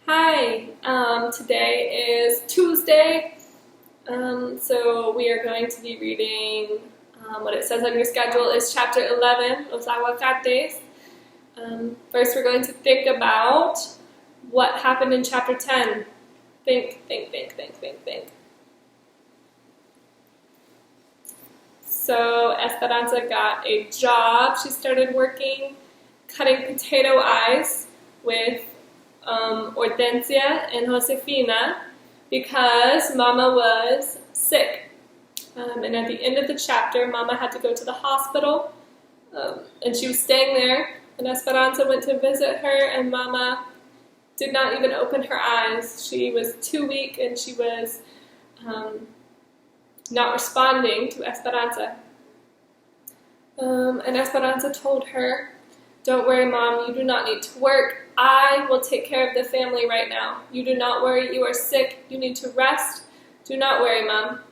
Hi, today is Tuesday, so we are going to be reading what it says on your schedule is chapter 11, Los Aguacates. First we're going to think about what happened in chapter 10. Think. So Esperanza got a job. She started working cutting potato eyes with Hortensia and Josefina because Mama was sick. And at the end of the chapter, Mama had to go to the hospital, and she was staying there, and Esperanza went to visit her, and Mama did not even open her eyes. She was too weak, and she was not responding to Esperanza. And Esperanza told her, "Don't worry, Mom, you do not need to work. I will take care of the family right now. You do not worry, you are sick, you need to rest. Do not worry, Mom."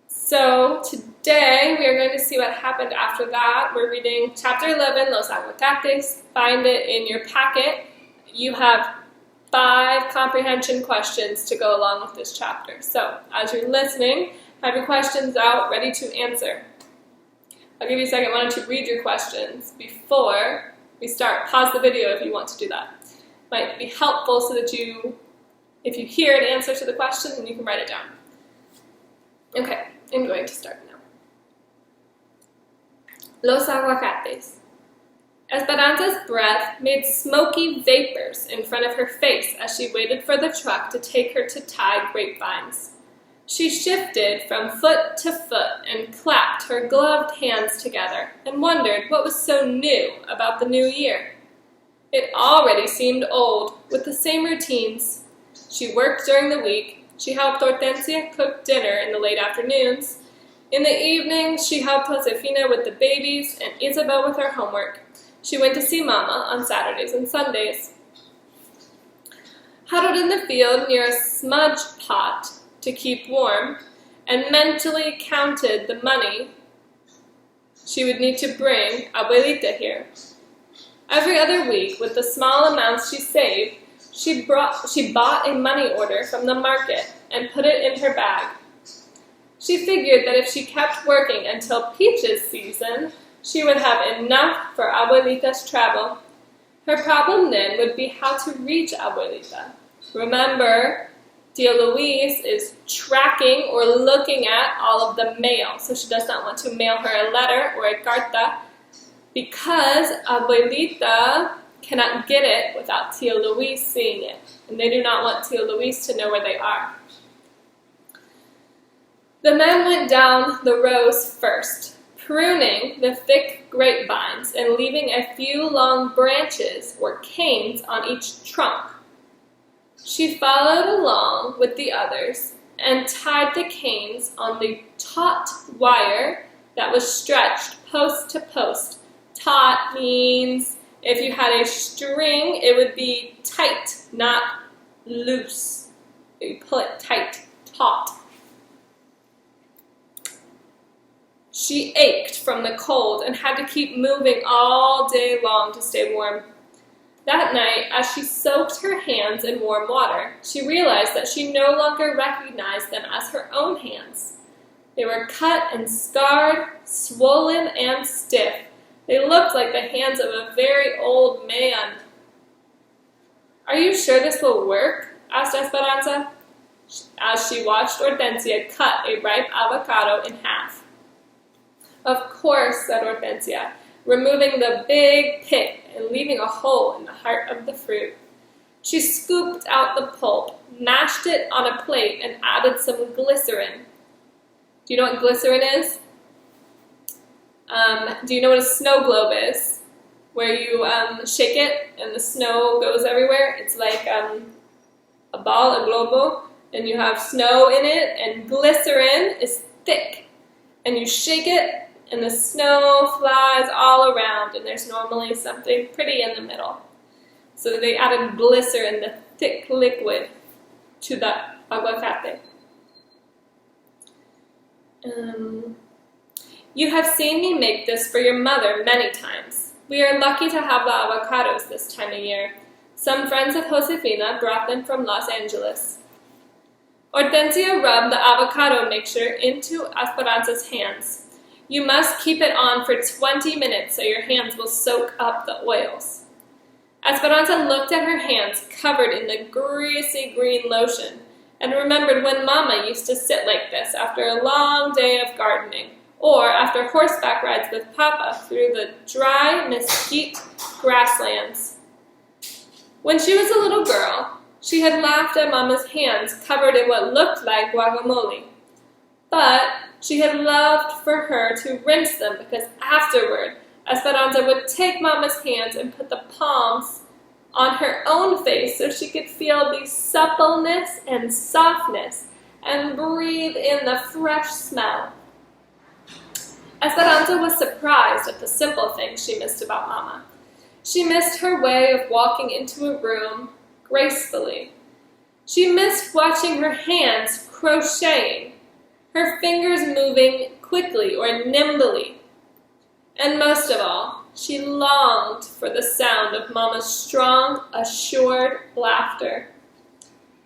So today we are going to see what happened after that. We're reading chapter 11, Los Aguacates. Find it in your packet. You have 5 comprehension questions to go along with this chapter. So as you're listening, have your questions out, ready to answer. I'll give you a second. Why don't you read your questions before we start? Pause the video if you want to do that. Might be helpful so that if you hear an answer to the question, then you can write it down. Okay, I'm going to start now. Los Aguacates. Esperanza's breath made smoky vapors in front of her face as she waited for the truck to take her to tie grapevines. She shifted from foot to foot and clapped her gloved hands together and wondered what was so new about the new year. It already seemed old, with the same routines. She worked during the week. She helped Hortensia cook dinner in the late afternoons. In the evenings, she helped Josefina with the babies and Isabel with her homework. She went to see Mama on Saturdays and Sundays. Huddled in the field near a smudge pot to keep warm, and mentally counted the money she would need to bring Abuelita here. Every other week, with the small amounts she saved, she bought a money order from the market and put it in her bag. She figured that if she kept working until peaches season, she would have enough for Abuelita's travel. Her problem then would be how to reach Abuelita. Remember, Tia Louise is tracking or looking at all of the mail, so she does not want to mail her a letter or a carta because Abuelita cannot get it without Tia Louise seeing it, and they do not want Tia Louise to know where they are. The men went down the rows first, pruning the thick grapevines and leaving a few long branches or canes on each trunk. She followed along with the others and tied the canes on the taut wire that was stretched post to post. Taut means if you had a string, it would be tight, not loose. You pull it tight, taut. She ached from the cold and had to keep moving all day long to stay warm. That night, as she soaked her hands in warm water, she realized that she no longer recognized them as her own hands. They were cut and scarred, swollen and stiff. They looked like the hands of a very old man. "Are you sure this will work?" asked Esperanza, as she watched Hortensia cut a ripe avocado in half. "Of course," said Hortensia, removing the big pit and leaving a hole in the heart of the fruit. She scooped out the pulp, mashed it on a plate, and added some glycerin. Do you know what glycerin is? Do you know what a snow globe is? Where you shake it and the snow goes everywhere. It's like a ball, a globo, and you have snow in it, and glycerin is thick. And you shake it, and the snow flies all around, and there's normally something pretty in the middle. So they added glycerin, the thick liquid, to the aguacate. "You have seen me make this for your mother many times. We are lucky to have the avocados this time of year. Some friends of Josefina brought them from Los Angeles. Hortensia rubbed the avocado mixture into Esperanza's hands. You must keep it on for 20 minutes so your hands will soak up the oils. Esperanza looked at her hands covered in the greasy green lotion and remembered when Mama used to sit like this after a long day of gardening, or after horseback rides with Papa through the dry, mesquite grasslands. When she was a little girl, she had laughed at Mama's hands covered in what looked like guacamole, but she had loved for her to rinse them because afterward, Esperanza would take Mama's hands and put the palms on her own face so she could feel the suppleness and softness and breathe in the fresh smell. Esperanza was surprised at the simple things she missed about Mama. She missed her way of walking into a room gracefully. She missed watching her hands crocheting, her fingers moving quickly or nimbly. And most of all, she longed for the sound of Mama's strong, assured laughter.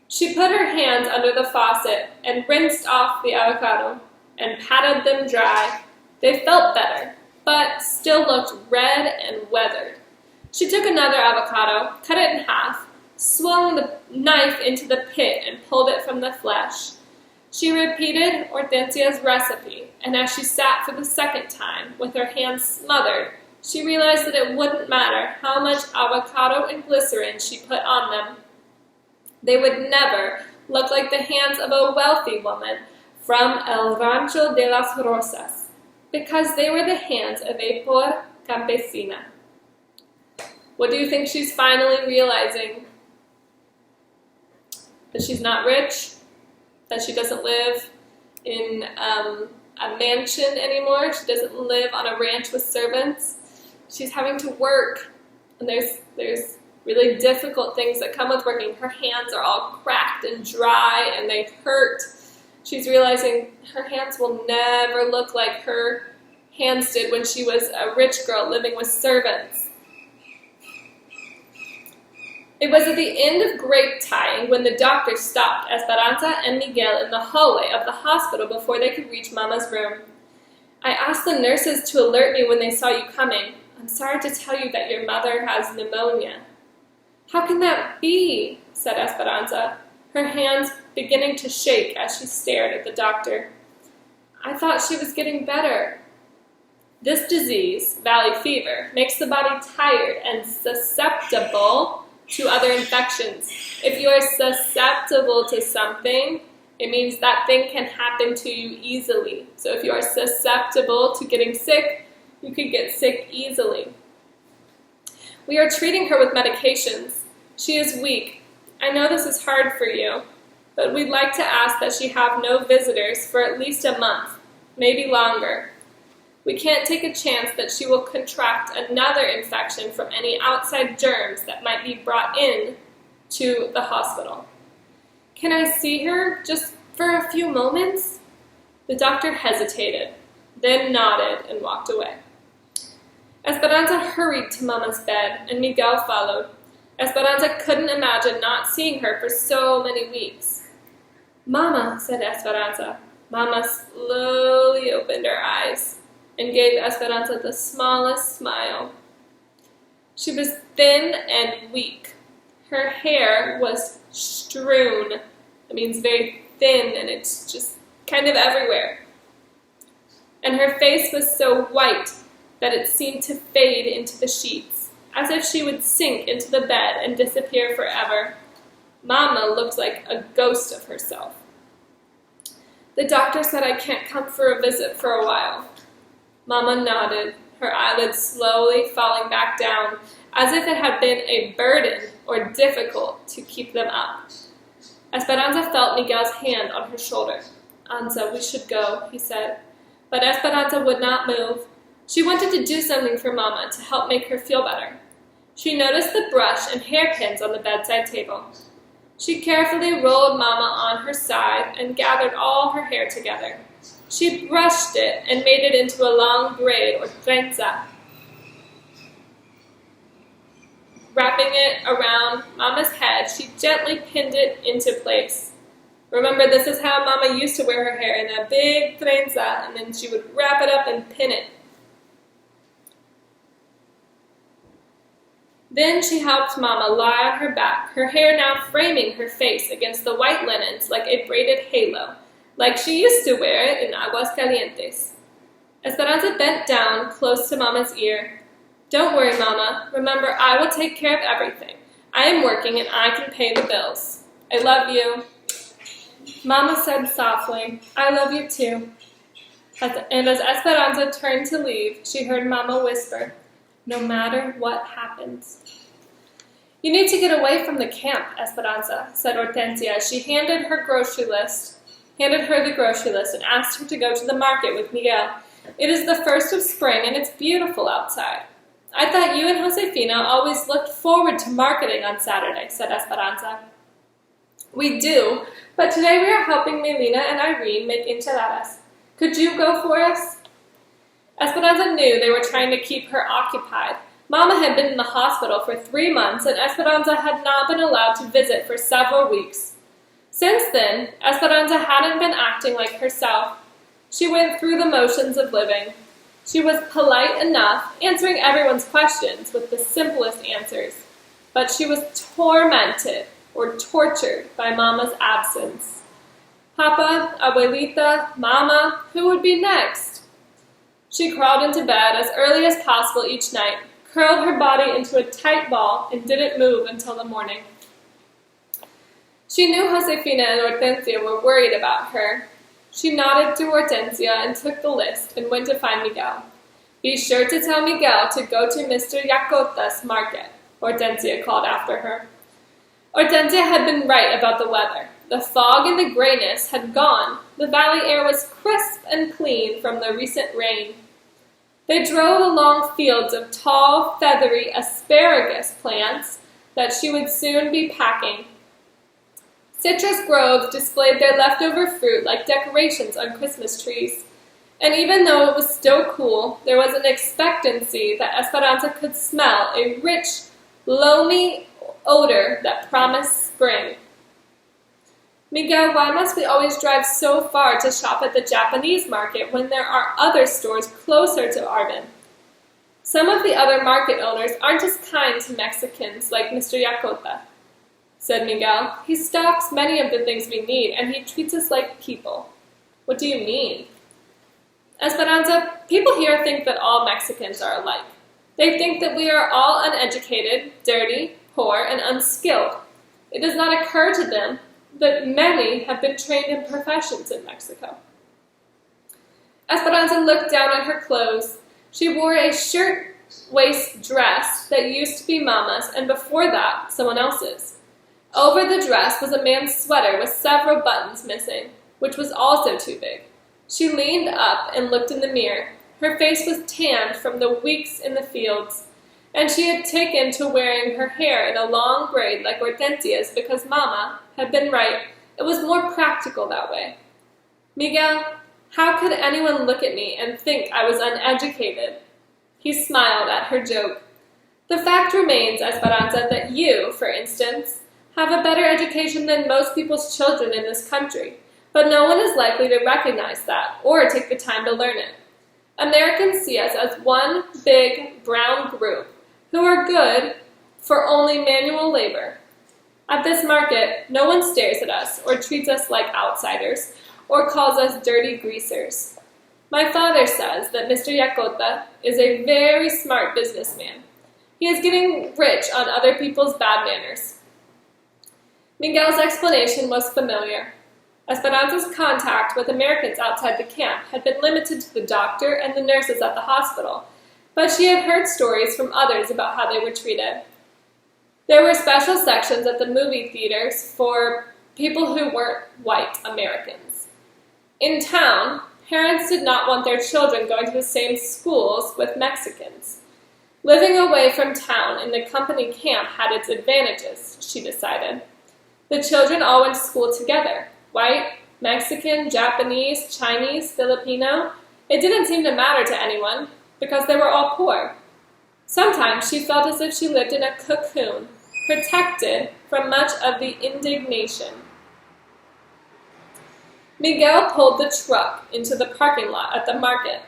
She put her hands under the faucet and rinsed off the avocado and patted them dry. They felt better, but still looked red and weathered. She took another avocado, cut it in half, swung the knife into the pit and pulled it from the flesh. She repeated Hortensia's recipe, and as she sat for the second time, with her hands smothered, she realized that it wouldn't matter how much avocado and glycerin she put on them. They would never look like the hands of a wealthy woman from El Rancho de las Rosas, because they were the hands of a poor campesina. What do you think she's finally realizing? That she's not rich? That she doesn't live in a mansion anymore? She doesn't live on a ranch with servants? She's having to work, and there's really difficult things that come with working. Her hands are all cracked and dry, and they hurt. She's realizing her hands will never look like her hands did when she was a rich girl living with servants. It was at the end of grape tying when the doctor stopped Esperanza and Miguel in the hallway of the hospital before they could reach Mama's room. I asked the nurses to alert me when they saw you coming. I'm sorry to tell you that your mother has pneumonia. How can that be? Said Esperanza, her hands beginning to shake as she stared at the doctor. I thought she was getting better. This disease, valley fever, makes the body tired and susceptible to other infections. If you are susceptible to something, it means that thing can happen to you easily. So if you are susceptible to getting sick, you could get sick easily. We are treating her with medications. She is weak. I know this is hard for you, but we'd like to ask that she have no visitors for at least a month, maybe longer. We can't take a chance that she will contract another infection from any outside germs that might be brought in to the hospital. Can I see her just for a few moments? The doctor hesitated, then nodded and walked away. Esperanza hurried to Mama's bed, and Miguel followed. Esperanza couldn't imagine not seeing her for so many weeks. Mama, said Esperanza. Mama slowly opened her eyes and gave Esperanza the smallest smile. She was thin and weak. Her hair was strewn. It means very thin, and it's just kind of everywhere. And her face was so white that it seemed to fade into the sheets, as if she would sink into the bed and disappear forever. Mama looked like a ghost of herself. The doctor said I can't come for a visit for a while. Mama nodded, her eyelids slowly falling back down, as if it had been a burden or difficult to keep them up. Esperanza felt Miguel's hand on her shoulder. Anza, we should go, he said. But Esperanza would not move. She wanted to do something for Mama to help make her feel better. She noticed the brush and hairpins on the bedside table. She carefully rolled Mama on her side and gathered all her hair together. She brushed it and made it into a long braid or trenza. wrapping it around Mama's head, she gently pinned it into place. Remember, this is how Mama used to wear her hair, in a big trenza, and then she would wrap it up and pin it. Then she helped Mama lie on her back, her hair now framing her face against the white linens like a braided halo, like she used to wear it in Aguascalientes. Esperanza bent down close to Mama's ear. "Don't worry, Mama. Remember, I will take care of everything. I am working and I can pay the bills. I love you." Mama said softly, "I love you too." And as Esperanza turned to leave, she heard Mama whisper, "No matter what happens." "You need to get away from the camp, Esperanza," said Hortensia as she handed her the grocery list and asked her to go to the market with Miguel. "It is the 1st of spring and it's beautiful outside." "I thought you and Josefina always looked forward to marketing on Saturday," said Esperanza. "We do, but today we are helping Melina and Irene make enchiladas. Could you go for us?" Esperanza knew they were trying to keep her occupied. Mama had been in the hospital for 3 months, and Esperanza had not been allowed to visit for several weeks. Since then, Esperanza hadn't been acting like herself. She went through the motions of living. She was polite enough, answering everyone's questions with the simplest answers. But she was tormented or tortured by Mama's absence. Papa, Abuelita, Mama, who would be next? She crawled into bed as early as possible each night, curled her body into a tight ball, and didn't move until the morning. She knew Josefina and Hortensia were worried about her. She nodded to Hortensia and took the list and went to find Miguel. "Be sure to tell Miguel to go to Mr. Yacota's market," Hortensia called after her. Hortensia had been right about the weather. The fog and the grayness had gone. The valley air was crisp and clean from the recent rain. They drove along fields of tall, feathery asparagus plants that she would soon be packing. Citrus groves displayed their leftover fruit like decorations on Christmas trees. And even though it was still cool, there was an expectancy that Esperanza could smell a rich, loamy odor that promised spring. "Miguel, why must we always drive so far to shop at the Japanese market when there are other stores closer to Arvin? Some of the other market owners aren't as kind to Mexicans like Mr. Yacota," said Miguel. "He stocks many of the things we need, and he treats us like people." "What do you mean?" "Esperanza, people here think that all Mexicans are alike. They think that we are all uneducated, dirty, poor, and unskilled. It does not occur to them that many have been trained in professions in Mexico." Esperanza looked down at her clothes. She wore a shirt-waist dress that used to be Mama's, and before that, someone else's. Over the dress was a man's sweater with several buttons missing, which was also too big. She leaned up and looked in the mirror. Her face was tanned from the weeks in the fields, and she had taken to wearing her hair in a long braid like Hortensia's because Mama had been right. It was more practical that way. "Miguel, how could anyone look at me and think I was uneducated?" He smiled at her joke. "The fact remains, Esperanza, that you, for instance, have a better education than most people's children in this country, but no one is likely to recognize that or take the time to learn it. Americans see us as one big brown group who are good for only manual labor. At this market, no one stares at us or treats us like outsiders or calls us dirty greasers. My father says that Mr. Yacota is a very smart businessman. He is getting rich on other people's bad manners." Miguel's explanation was familiar. Esperanza's contact with Americans outside the camp had been limited to the doctor and the nurses at the hospital, but she had heard stories from others about how they were treated. There were special sections at the movie theaters for people who weren't white Americans. In town, parents did not want their children going to the same schools with Mexicans. Living away from town in the company camp had its advantages, she decided. The children all went to school together. White, Mexican, Japanese, Chinese, Filipino. It didn't seem to matter to anyone because they were all poor. Sometimes she felt as if she lived in a cocoon, protected from much of the indignation. Miguel pulled the truck into the parking lot at the market.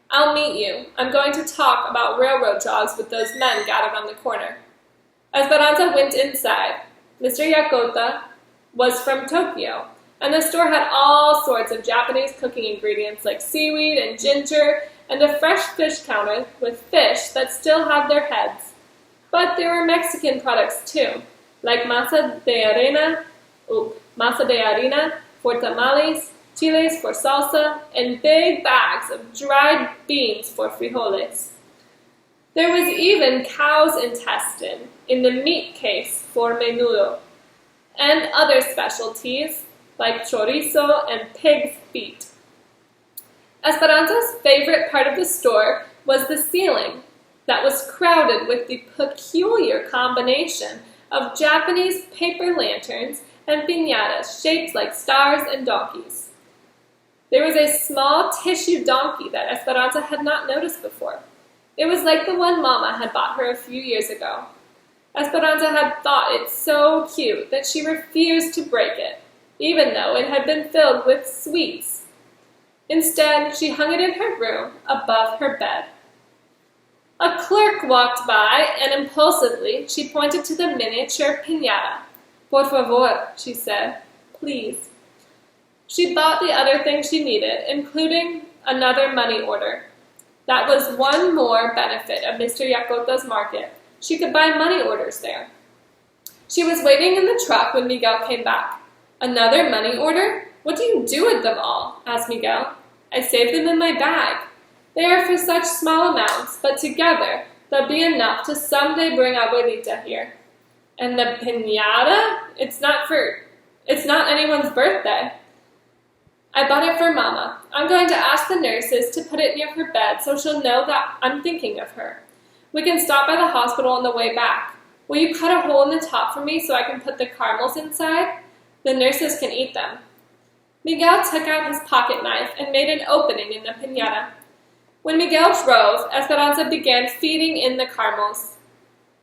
"I'll meet you. I'm going to talk about railroad jobs with those men gathered on the corner." Esperanza went inside. Mr. Yakota was from Tokyo, and the store had all sorts of Japanese cooking ingredients like seaweed and ginger, and a fresh fish counter with fish that still had their heads. But there were Mexican products too, like masa de harina for tamales, chiles for salsa, and big bags of dried beans for frijoles. There was even cow's intestine in the meat case for menudo, and other specialties like chorizo and pig's feet. Esperanza's favorite part of the store was the ceiling that was crowded with the peculiar combination of Japanese paper lanterns and piñatas shaped like stars and donkeys. There was a small tissue donkey that Esperanza had not noticed before. It was like the one Mama had bought her a few years ago. Esperanza had thought it so cute that she refused to break it, even though it had been filled with sweets. Instead, she hung it in her room above her bed. A clerk walked by, and impulsively she pointed to the miniature piñata. "Por favor," she said, "please." She bought the other things she needed, including another money order. That was one more benefit of Mr. Yakota's market. She could buy money orders there. She was waiting in the truck when Miguel came back. "Another money order? What do you do with them all?" asked Miguel. "I saved them in my bag. They are for such small amounts, but together they'll be enough to someday bring Abuelita here. And the piñata? It's not anyone's birthday. I bought it for Mama. I'm going to ask the nurses to put it near her bed so she'll know that I'm thinking of her. We can stop by the hospital on the way back. Will you cut a hole in the top for me so I can put the caramels inside? The nurses can eat them." Miguel took out his pocket knife and made an opening in the piñata. When Miguel drove, Esperanza began feeding in the caramels.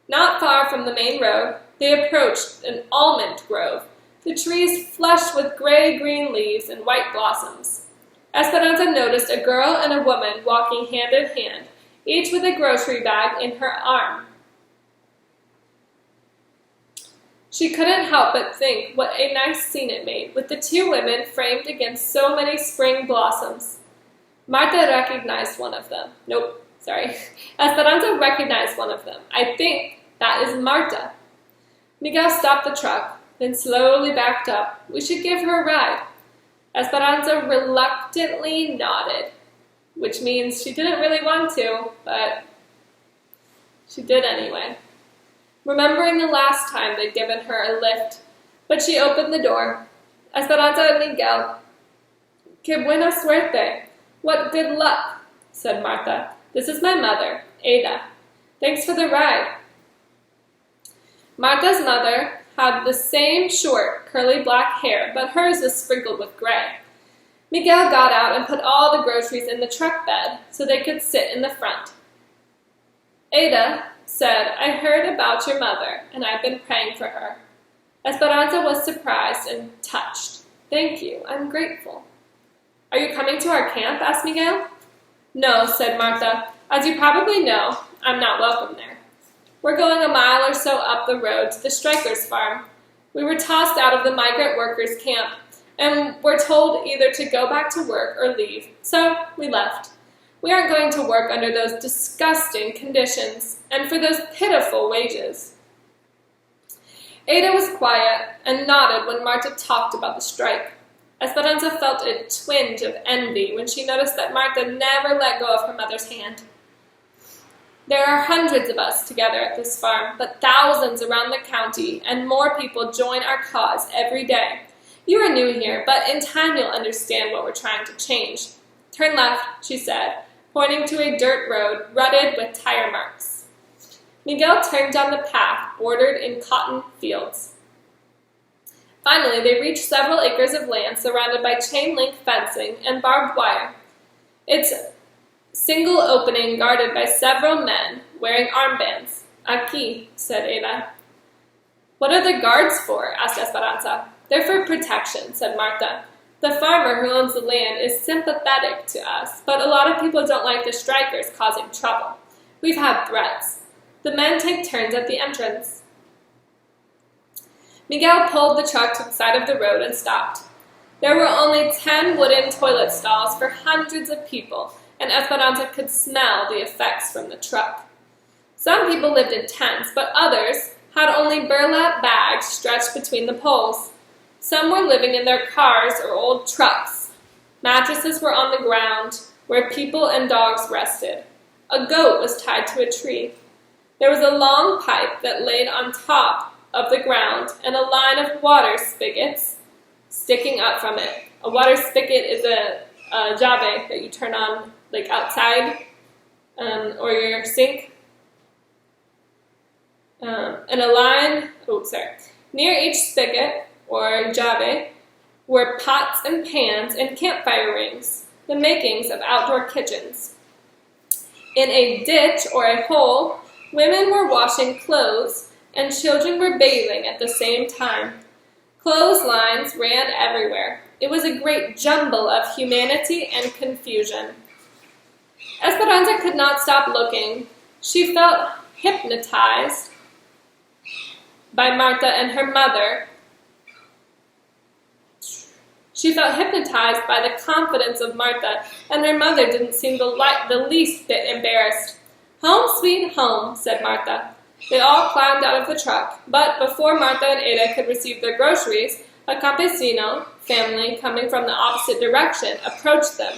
Not far from the main road, they approached an almond grove, the trees flushed with gray-green leaves and white blossoms. Esperanza noticed a girl and a woman walking hand in hand, each with a grocery bag in her arm. She couldn't help but think what a nice scene it made, with the two women framed against so many spring blossoms. Marta recognized one of them. Esperanza recognized one of them. "I think that is Marta." Miguel stopped the truck, then slowly backed up. "We should give her a ride." Esperanza reluctantly nodded, which means she didn't really want to, but she did anyway, remembering the last time they'd given her a lift. But she opened the door. Esperanza and Miguel. "Que buena suerte! What good luck," said Marta. "This is my mother, Ada. Thanks for the ride." Marta's mother had the same short, curly black hair, but hers was sprinkled with gray. Miguel got out and put all the groceries in the truck bed so they could sit in the front. Ada said, "I heard about your mother, and I've been praying for her." Esperanza was surprised and touched. "Thank you, I'm grateful." "Are you coming to our camp?" asked Miguel. "No," said Marta. "As you probably know, I'm not welcome there. We're going a mile or so up the road to the strikers' farm. We were tossed out of the migrant workers' camp, and were told either to go back to work or leave, so we left. We aren't going to work under those disgusting conditions, and for those pitiful wages." Ada was quiet and nodded when Marta talked about the strike. Esperanza felt a twinge of envy when she noticed that Marta never let go of her mother's hand. "There are hundreds of us together at this farm, but thousands around the county, and more people join our cause every day. You are new here, but in time you'll understand what we're trying to change. Turn left," she said, pointing to a dirt road rutted with tire marks. Miguel turned down the path bordered in cotton fields. Finally, they reached several acres of land surrounded by chain-link fencing and barbed wire. Its single opening guarded by several men wearing armbands. "Aquí," said Ada. "What are the guards for?" asked Esperanza. "They're for protection," said Marta. "The farmer who owns the land is sympathetic to us, but a lot of people don't like the strikers causing trouble. We've had threats. The men take turns at the entrance." Miguel pulled the truck to the side of the road and stopped. There were only 10 wooden toilet stalls for hundreds of people, and Esperanza could smell the effects from the truck. Some people lived in tents, but others had only burlap bags stretched between the poles. Some were living in their cars or old trucks. Mattresses were on the ground, where people and dogs rested. A goat was tied to a tree. There was a long pipe that laid on top of the ground, and a line of water spigots sticking up from it. A water spigot is a llave that you turn on like outside or your sink. And a line, near each spigot or llave were pots and pans and campfire rings, the makings of outdoor kitchens. In a ditch or a hole, women were washing clothes and children were bathing at the same time. Clotheslines ran everywhere. It was a great jumble of humanity and confusion. Esperanza could not stop looking. She felt hypnotized by Marta and her mother. She felt hypnotized by the confidence of Marta, and her mother didn't seem the least bit embarrassed. "Home sweet home," said Marta. They all climbed out of the truck, but before Marta and Ada could receive their groceries, a campesino family coming from the opposite direction approached them.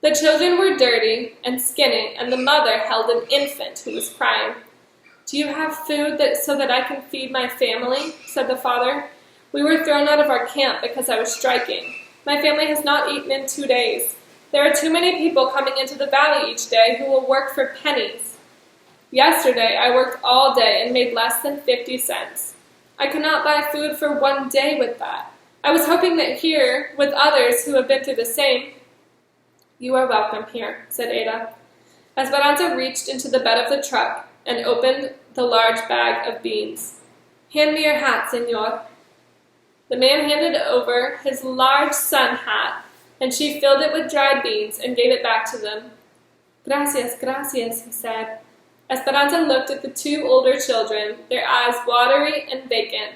The children were dirty and skinny, and the mother held an infant who was crying. "Do you have food so that I can feed my family?" said the father. "We were thrown out of our camp because I was striking. My family has not eaten in 2 days. There are too many people coming into the valley each day who will work for pennies. Yesterday I worked all day and made less than 50 cents. I could not buy food for 1 day with that. I was hoping that here, with others who have been through the same—" "You are welcome here," said Ada. Esperanza reached into the bed of the truck and opened the large bag of beans. "Hand me your hat, senor." The man handed over his large sun hat, and she filled it with dried beans and gave it back to them. "Gracias, gracias," he said. Esperanza looked at the 2 older children, their eyes watery and vacant.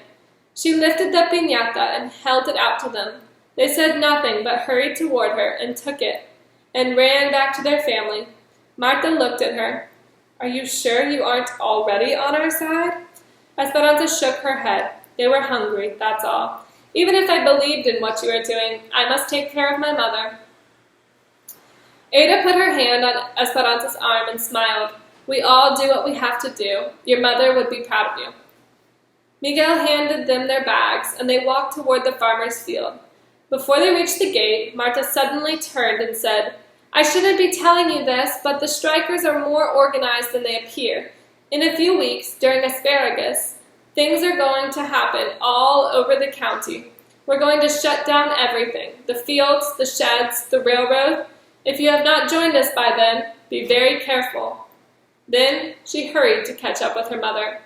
She lifted the piñata and held it out to them. They said nothing but hurried toward her and took it, and ran back to their family. Marta looked at her. "Are you sure you aren't already on our side?" Esperanza shook her head. "They were hungry, that's all. Even if I believed in what you are doing, I must take care of my mother." Ada put her hand on Esperanza's arm and smiled. "We all do what we have to do. Your mother would be proud of you." Miguel handed them their bags, and they walked toward the farmer's field. Before they reached the gate, Marta suddenly turned and said, "I shouldn't be telling you this, but the strikers are more organized than they appear. In a few weeks, during asparagus, things are going to happen all over the county. We're going to shut down everything, the fields, the sheds, the railroad. If you have not joined us by then, be very careful." Then she hurried to catch up with her mother.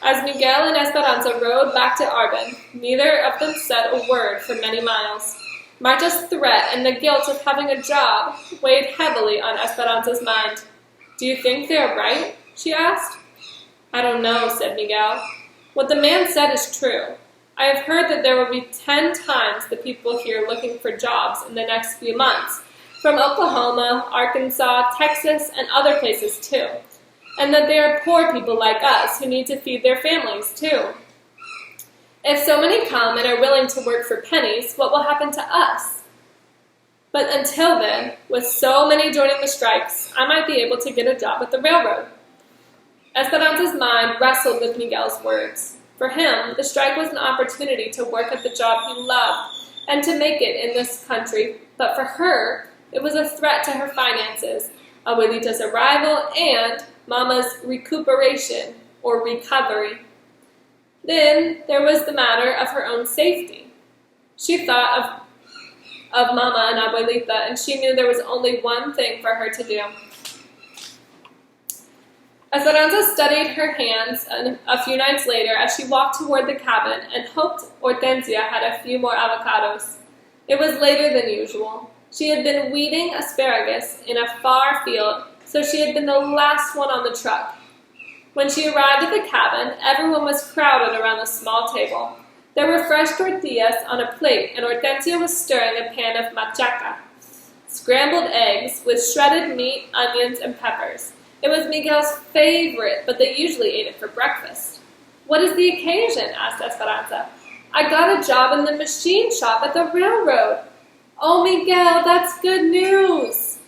As Miguel and Esperanza rode back to Arbin, neither of them said a word for many miles. Marta's threat and the guilt of having a job weighed heavily on Esperanza's mind. "Do you think they are right?" she asked. "I don't know," said Miguel. "What the man said is true. I have heard that there will be 10 times the people here looking for jobs in the next few months, from Oklahoma, Arkansas, Texas, and other places too, and that they are poor people like us who need to feed their families too. If so many come and are willing to work for pennies, what will happen to us? But until then, with so many joining the strikes, I might be able to get a job at the railroad." Esperanza's mind wrestled with Miguel's words. For him, the strike was an opportunity to work at the job he loved and to make it in this country, but for her, it was a threat to her finances, Abuelita's arrival, and Mama's recuperation or recovery. Then there was the matter of her own safety. She thought of Mama and Abuelita, and she knew there was only one thing for her to do. Esperanza studied her hands a few nights later as she walked toward the cabin and hoped Hortensia had a few more avocados. It was later than usual. She had been weeding asparagus in a far field, so she had been the last one on the truck. When she arrived at the cabin, everyone was crowded around the small table. There were fresh tortillas on a plate, and Hortensia was stirring a pan of machaca, scrambled eggs with shredded meat, onions, and peppers. It was Miguel's favorite, but they usually ate it for breakfast. "What is the occasion?" asked Esperanza. "I got a job in the machine shop at the railroad." "Oh, Miguel, that's good news."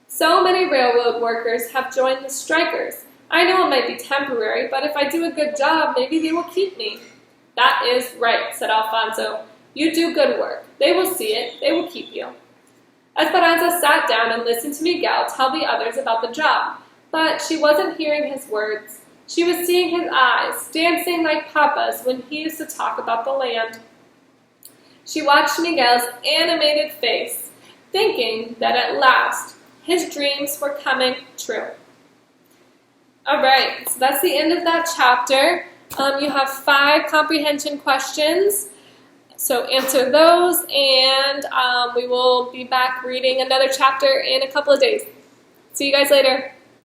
"So many railroad workers have joined the strikers. I know it might be temporary, but if I do a good job, maybe they will keep me." "That is right," said Alfonso. "You do good work. They will see it. They will keep you." Esperanza sat down and listened to Miguel tell the others about the job, but she wasn't hearing his words. She was seeing his eyes, dancing like Papa's when he used to talk about the land. She watched Miguel's animated face, thinking that at last his dreams were coming true. All right, so that's the end of that chapter. You have 5 comprehension questions, so answer those, and we will be back reading another chapter in a couple of days. See you guys later.